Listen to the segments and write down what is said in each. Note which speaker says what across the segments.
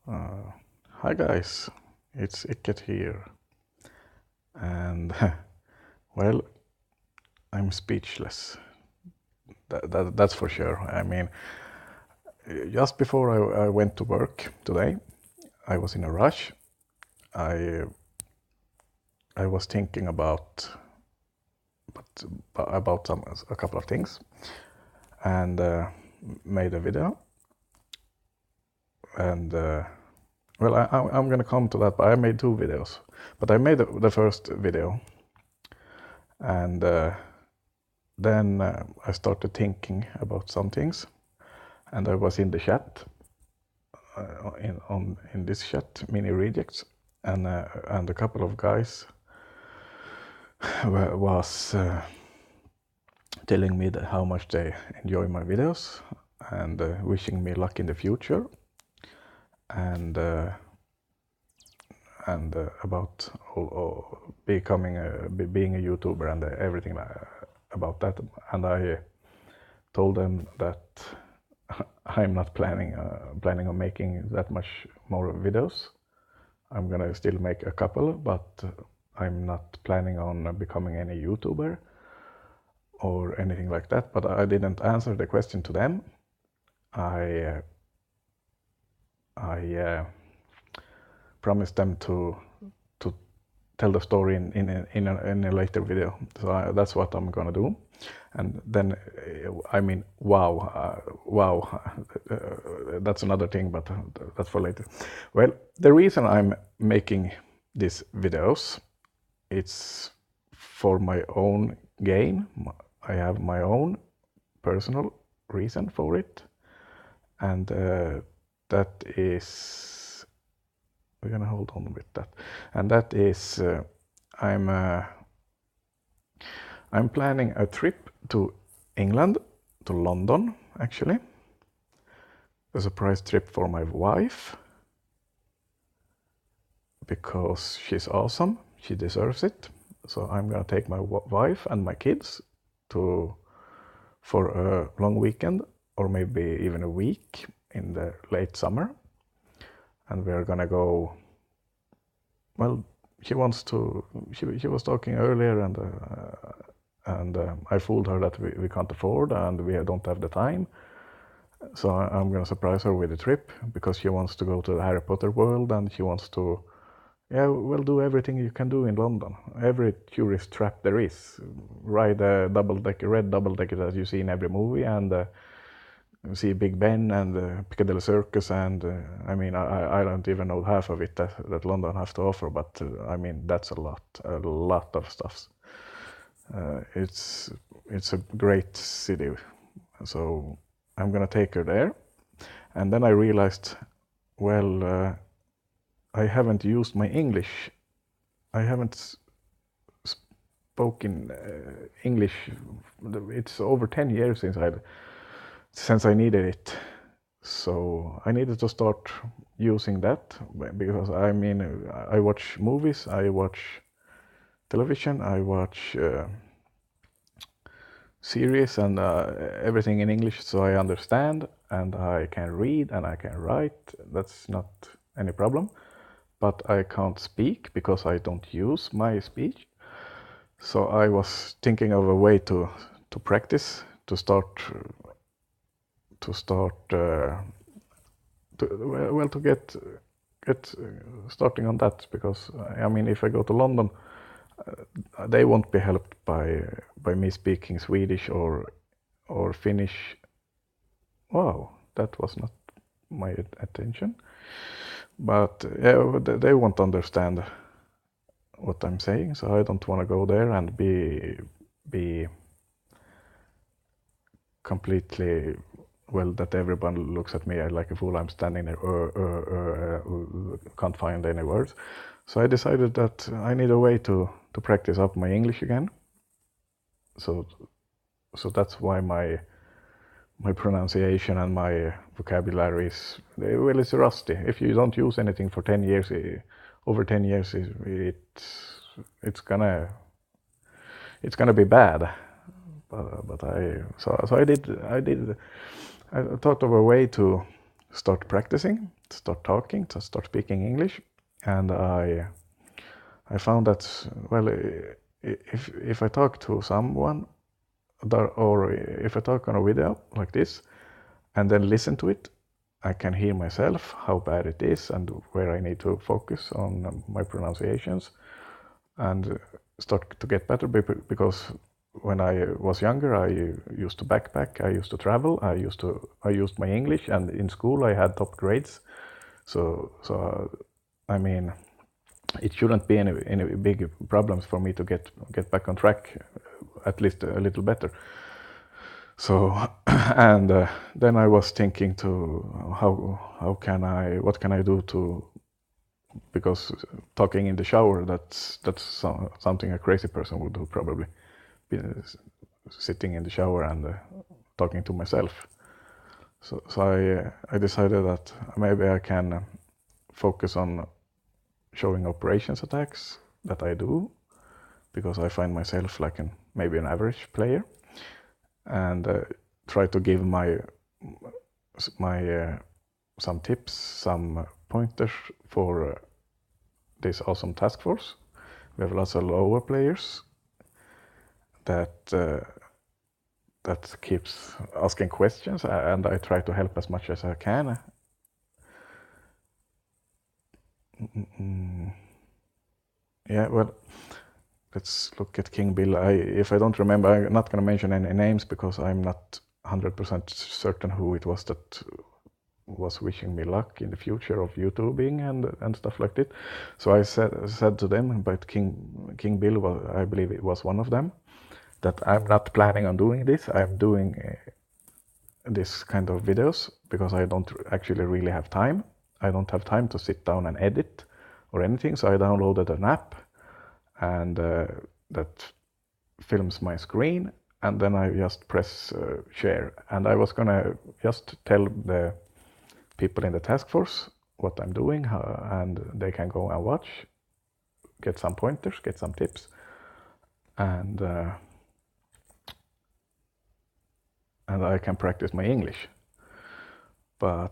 Speaker 1: Uh, Hi guys, it's Icket here, and well, I'm speechless. That's for sure. I mean, just before I went to work today, I was in a rush. I I was thinking about a couple of things, and made a video. And well, I'm gonna come to that. But I made two videos. But I made the first video, and then I started thinking about some things, and I was in the chat, in this chat, Mini Rejects, and a couple of guys was telling me that how much they enjoy my videos and wishing me luck in the future, and about becoming being a YouTuber and everything about that. And I told them that I'm not planning on making that much more videos. I'm gonna still make a couple, but I'm not planning on becoming any YouTuber or anything like that. But I didn't answer the question to them. I promised them to tell the story in a later video. So that's what I'm gonna do. And then, I mean, wow, that's another thing, but that's for later. Well, the reason I'm making these videos, it's for my own gain. I have my own personal reason for it, and that is, we're gonna hold on with that, and that is I'm planning a trip to England, to London actually, a surprise trip for my wife, because she's awesome, she deserves it. So I'm gonna take my wife and my kids for a long weekend, or maybe even a week in the late summer, and we're gonna go. Well, she wants to. She was talking earlier, and I fooled her that we can't afford and we don't have the time. So I'm gonna surprise her with a trip, because she wants to go to the Harry Potter world, and she wants to, yeah, well, do everything you can do in London. Every tourist trap there is. Ride a red double decker that you see in every movie, and see Big Ben and Piccadilly Circus, and I mean, I don't even know half of it that London has to offer, but I mean, that's a lot of stuff. It's a great city, so I'm gonna take her there. And then I realized, well, I haven't used my English. I haven't spoken English. It's over 10 years since I needed it. So I needed to start using that, because I mean, I watch movies, I watch television, I watch series, and everything in English, so I understand, and I can read and I can write. That's not any problem. But I can't speak because I don't use my speech. So I was thinking of a way to practice, to start to get starting on that, because I mean, if I go to London, they won't be helped by me speaking Swedish or Finnish. Wow, that was not my attention. But yeah, they won't understand what I'm saying, so I don't want to go there and be completely, well, that everyone looks at me like a fool. I'm standing there, can't find any words. So I decided that I need a way to practice up my English again. So that's why my pronunciation and my vocabulary is, well, it's rusty. If you don't use anything for 10 years, over 10 years, it's gonna be bad. But I thought of a way to start practicing. start talking, to start speaking English, and I found that, well, if I talk to someone, or if I talk on a video like this, and then listen to it, I can hear myself how bad it is and where I need to focus on my pronunciations, and start to get better, because when I was younger, I used to backpack, I used to travel, I used my English, and in school I had top grades. So I mean, it shouldn't be any big problems for me to get back on track, at least a little better. So, and then I was thinking to what can I do to, because talking in the shower, that's something a crazy person would do, probably, be sitting in the shower and talking to myself. So I decided that maybe I can focus on showing operations attacks that I do, because I find myself like maybe an average player, and try to give my some tips, some pointers for this awesome task force. We have lots of lower players that keeps asking questions, and I try to help as much as I can. Yeah, well, let's look at King Bill. If I don't remember, I'm not going to mention any names, because I'm not 100% certain who it was that was wishing me luck in the future of YouTubing and stuff like that. So I said to them, but King Bill I believe it was one of them, that I'm not planning on doing this. I'm doing this kind of videos because I don't actually really have time. I don't have time to sit down and edit or anything. So I downloaded an app, and that films my screen, and then I just press share. And I was gonna just tell the people in the task force what I'm doing, and they can go and watch, get some pointers, get some tips, and I can practice my English. But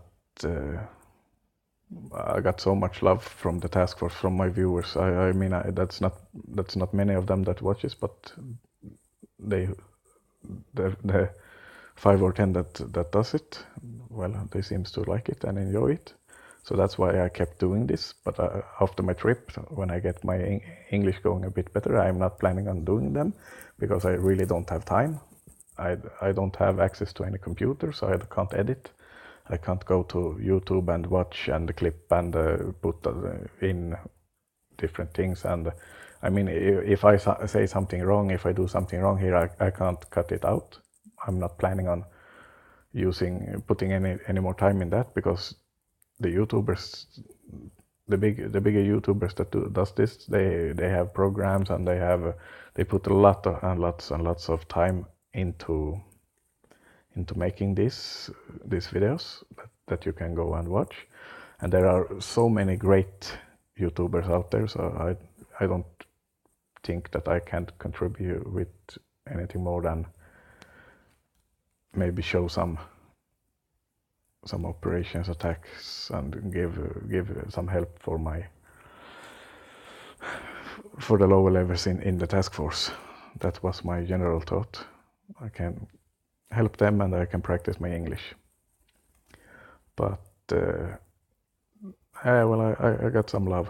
Speaker 1: I got so much love from the task force, from my viewers. I mean, that's not many of them that watches, but the 5 or 10 that does it, well, they seems to like it and enjoy it. So that's why I kept doing this. But after my trip, when I get my English going a bit better, I'm not planning on doing them, because I really don't have time. I don't have access to any computer, so I can't edit. I can't go to YouTube and watch and clip and put in different things. And I mean, if I say something wrong, if I do something wrong here, I can't cut it out. I'm not planning on putting any more time in that, because the YouTubers, the bigger YouTubers that does this, they have programs, and they put a lot and lots of time into making these videos that you can go and watch. And there are so many great YouTubers out there, so I don't think that I can contribute with anything more than maybe show some operations attacks and give some help for the lower levels in the task force. That was my general thought. I can help them, and I can practice my English. But well, I got some love.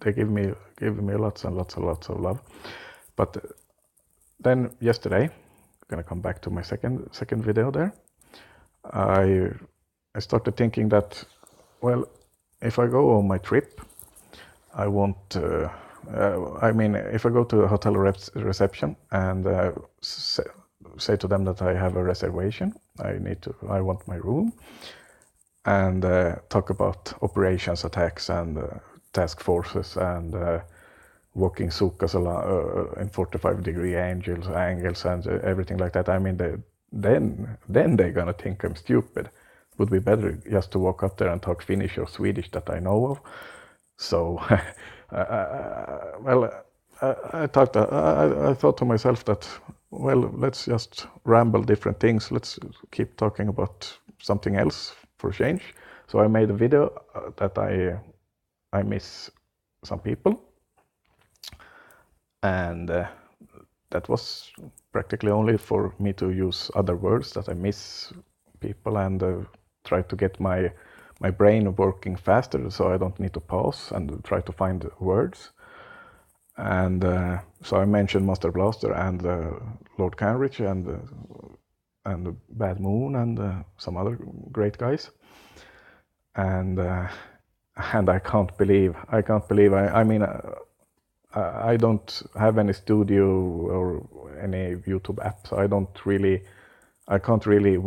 Speaker 1: They give me lots and lots of love. But then yesterday, I'm gonna come back to my second video there. I started thinking that, well, if I go on my trip, I want. I mean, if I go to a hotel reception and say to them that I have a reservation, I want my room, and talk about operations attacks and task forces and walking sukas in 45-degree angles and everything like that. I mean, then they're gonna think I'm stupid. It would be better just to walk up there and talk Finnish or Swedish that I know of. So, well, I thought to myself that, well, let's just ramble different things. Let's keep talking about something else for change. So I made a video that I miss some people, and that was practically only for me to use other words that I miss people, and try to get my brain working faster, so I don't need to pause and try to find words. And so I mentioned Master Blaster and Lord Canrich and Bad Moon and some other great guys. And I can't believe I mean I don't have any studio or any YouTube app, so I can't really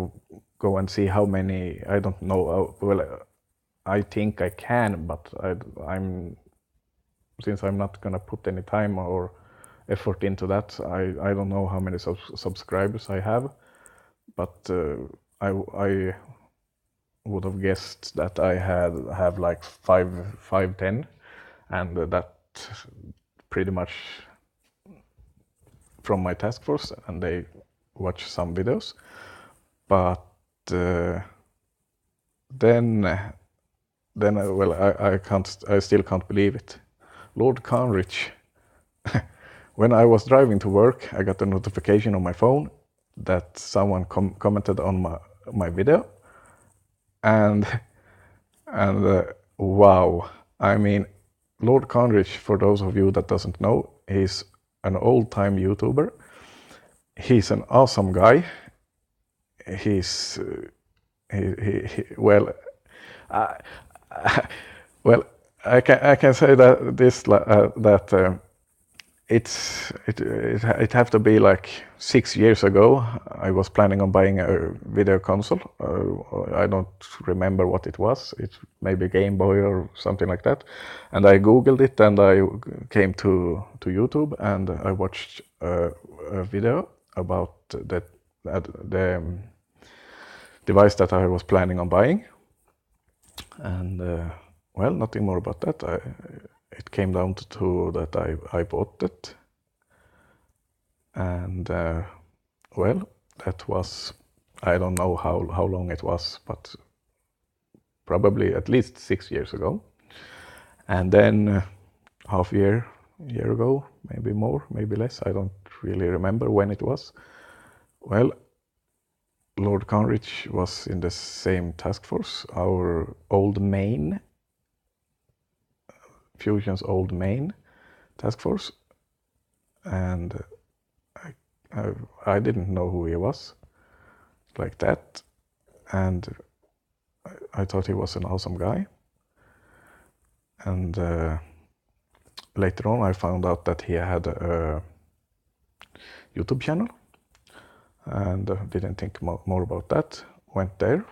Speaker 1: go and see how many. I don't know. Well, I think I can, but since I'm not gonna put any time or effort into that, I don't know how many subscribers I have, but I would have guessed that I have like 10, and that pretty much from my task force, and they watch some videos. But then well, I still can't believe it. Lord Canrich. When I was driving to work, I got a notification on my phone that someone commented on my video, and wow, I mean, Lord Canrich, for those of you that doesn't know, he's an old-time YouTuber. He's an awesome guy. He's well, well, I can say that it have to be like 6 years ago. I was planning on buying a video console. I don't remember what it was. It maybe Game Boy or something like that. And I googled it, and I came to YouTube, and I watched a video about the device that I was planning on buying. And well, nothing more about that. It came down to that I bought it, and well, that was, I don't know how long it was, but probably at least 6 years ago. And then half year ago, maybe more, maybe less, I don't really remember when it was. Well, Lord Canrich was in the same task force, our old main, Fusion's old main task force, and I didn't know who he was like that, and I thought he was an awesome guy. And later on I found out that he had a YouTube channel, and didn't think more about that. Went there,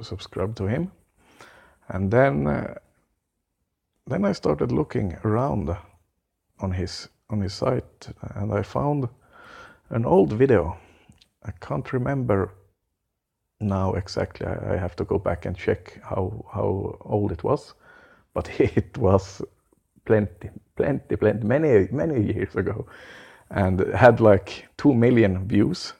Speaker 1: subscribed to him, and then I started looking around on his site, and I found an old video. I can't remember now exactly. I have to go back and check how old it was, but it was plenty, many years ago, and had like 2 million views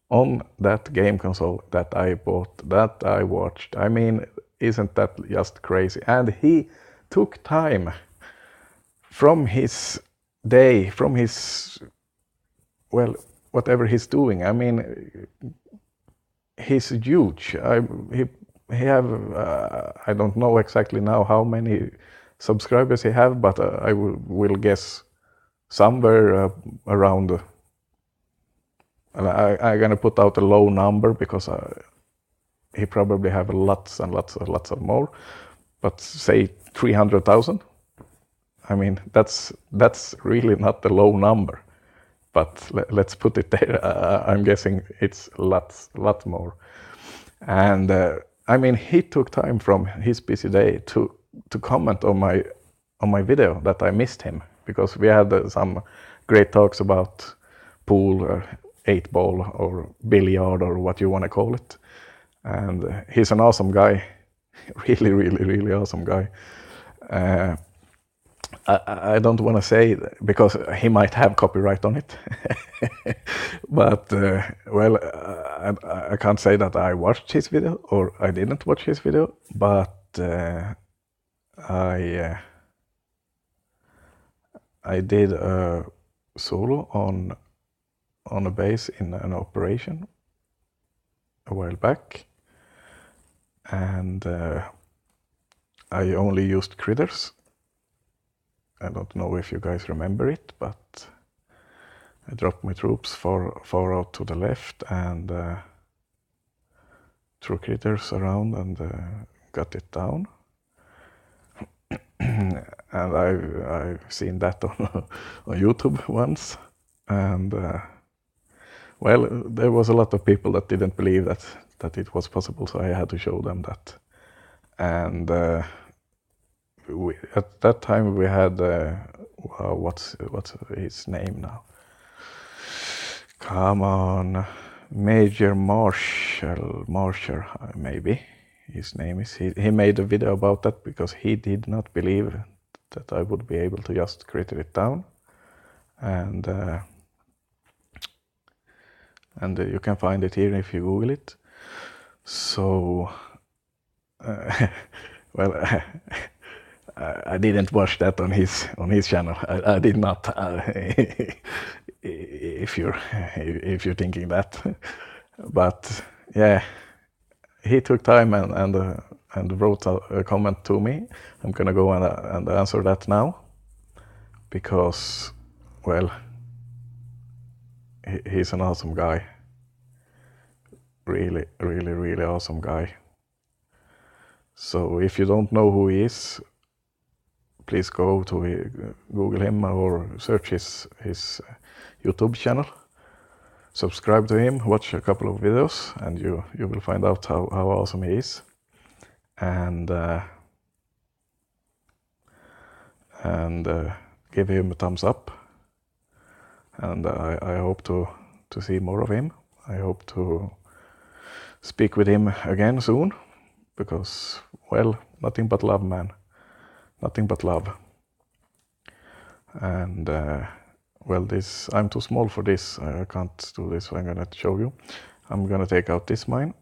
Speaker 1: on that game console that I bought, that I watched. I mean, isn't that just crazy? And he took time from his day, from his, well, whatever he's doing. I mean, he's huge. He have I don't know exactly now how many subscribers he have, but I will guess somewhere around. I'm gonna put out a low number because he probably have lots and lots of more, but say 300,000. I mean, that's really not a low number, but let's put it there. I'm guessing it's lots more. And I mean, he took time from his busy day to comment on my video that I missed him, because we had some great talks about pool, 8-ball, or billiard, or what you want to call it. And he's an awesome guy, really awesome guy. I don't want to say because he might have copyright on it. But well, I can't say that I watched his video or I didn't watch his video, but I did a solo on a bass in an operation a while back, and I only used critters. I don't know if you guys remember it, but I dropped my troops far out to the left and threw critters around and got it down. And I've seen that on YouTube once, and well, there was a lot of people that didn't believe that it was possible, so I had to show them that. And at that time we had what's his name now? Come on, Major Marshall, maybe his name is. He made a video about that because he did not believe that I would be able to just critter it down, and you can find it here if you Google it. So, well, I didn't watch that on his channel. I did not. If you're thinking that, but yeah, he took time and wrote a comment to me. I'm gonna go and answer that now, because, well, he's an awesome guy. Really, really, really awesome guy. So if you don't know who he is, please go to Google him or search his YouTube channel. Subscribe to him, watch a couple of videos, and you will find out how awesome he is. And give him a thumbs up. And I hope to see more of him. I hope to speak with him again soon, because, well, nothing but love, man. Nothing but love. And well, this, I'm too small for this. I can't do this, so I'm gonna show you. I'm gonna take out this mine,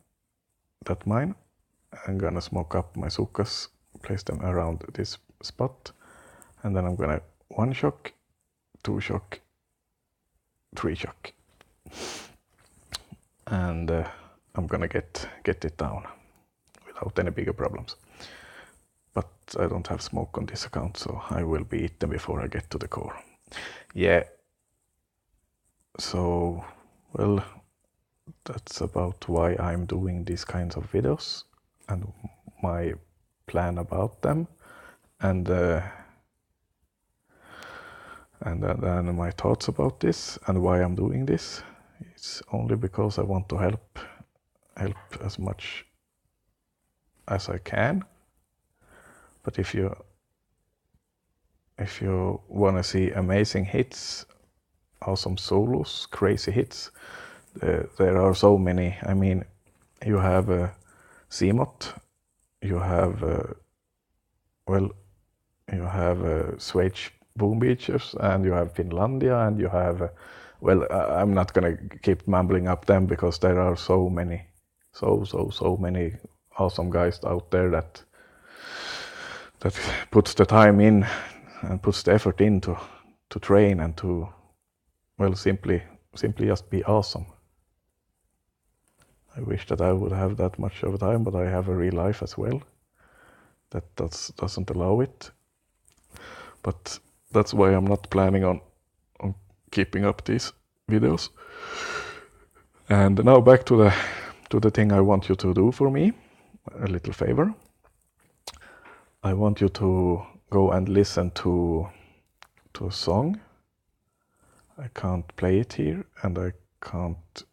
Speaker 1: that mine. I'm gonna smoke up my sukas, place them around this spot, and then I'm gonna 1 shock, 2 shock, 3 shock, and I'm gonna get it down without any bigger problems. But I don't have smoke on this account, so I will be eaten before I get to the core. Yeah. So, well, that's about why I'm doing these kinds of videos and my plan about them, and then my thoughts about this and why I'm doing this. It's only because I want to help as much as I can. But if you want to see amazing hits, awesome solos, crazy hits, there are so many. I mean, you have CMOT, you have you have Swedish boom beaches, and you have Finlandia, and you have well, I'm not gonna keep mumbling up them because there are so many, so many awesome guys out there that puts the time in and puts the effort in to train and to, well, simply just be awesome. I wish that I would have that much of time, but I have a real life as well that doesn't allow it. But that's why I'm not planning on keeping up these videos. And now back to the thing I want you to do for me, a little favor. I want you to go and listen to a song. I can't play it here, and I can't,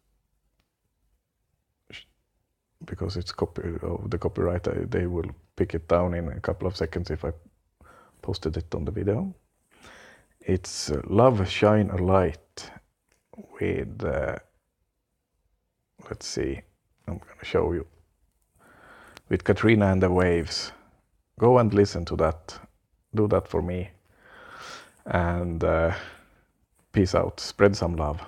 Speaker 1: because it's the copyright. They will pick it down in a couple of seconds if I posted it on the video. It's Love Shine a Light with, let's see, I'm gonna show you, with Katrina and the Waves. Go and listen to that. Do that for me. And peace out. Spread some love.